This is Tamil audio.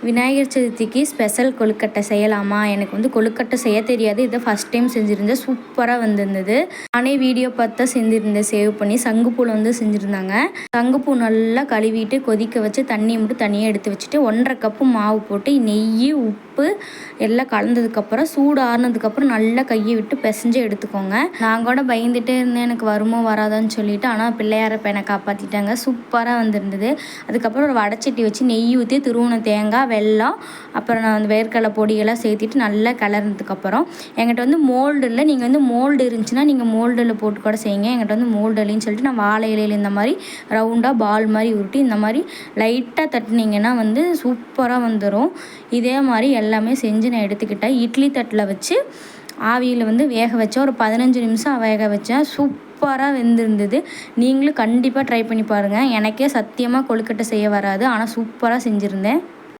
விநாயகர் சதுர்த்திக்கு ஸ்பெஷல் கொழுக்கட்டை செய்யலாமா? எனக்கு வந்து கொழுக்கட்டை செய்ய தெரியாது. இதை ஃபஸ்ட் டைம் செஞ்சுருந்தேன். சூப்பராக வந்திருந்தது. நானே வீடியோ பார்த்து தான் செஞ்சுருந்தேன். சேவ் பண்ணி சங்குப்பூவில் வந்து செஞ்சுருந்தாங்க. சங்குப்பூ நல்லா கழுவிட்டு கொதிக்க வச்சு தண்ணியை மட்டும் தனியாக எடுத்து வச்சுட்டு 1.5 கப்பு மாவு போட்டு நெய், உப்பு எல்லாம் கலந்ததுக்கப்புறம் சூடு ஆறுனதுக்கப்புறம் நல்லா கையை விட்டு பிசைஞ்சு எடுத்துக்கோங்க. நான் கூட பயந்துகிட்டே இருந்தேன் எனக்கு வருமோ வராதான்னு சொல்லிட்டு. ஆனால் பிள்ளையார பையனை காப்பாற்றிட்டாங்க. சூப்பராக வந்திருந்தது. அதுக்கப்புறம் ஒரு வடைச்சட்டி வச்சு நெய் ஊற்றி துருவின தேங்காய், வெல்லம், அப்புறம் நான் வந்து வேர்க்கடலை பொடியெல்லாம் சேர்த்திட்டு நல்லா கிளறினதுக்கப்புறம் என்கிட்ட வந்து மோல்டு இல்லை. நீங்கள் வந்து மோல்டு இருந்துச்சுன்னா நீங்கள் மோல்டில் போட்டு கூட செய்யுங்க. என்கிட்ட வந்து மோல்டு இல்லைன்னு சொல்லிட்டு நான் வாழை இலையில் இந்த மாதிரி ரவுண்டாக பால் மாதிரி உருட்டி இந்த மாதிரி லைட்டாக தட்டினீங்கன்னா வந்து சூப்பராக வந்துடும். இதே மாதிரி எல்லாமே செஞ்சு நான் எடுத்துக்கிட்டேன். இட்லி தட்டில் வச்சு ஆவியில் வந்து வேக வச்சேன். ஒரு 15 நிமிஷம் வேக வச்சேன். சூப்பராக வெந்திருந்தது. நீங்களும் கண்டிப்பாக ட்ரை பண்ணி பாருங்கள். எனக்கே சத்தியமாக கொழுக்கட்டை செய்ய வராது, ஆனால் சூப்பராக செஞ்சுருந்தேன்.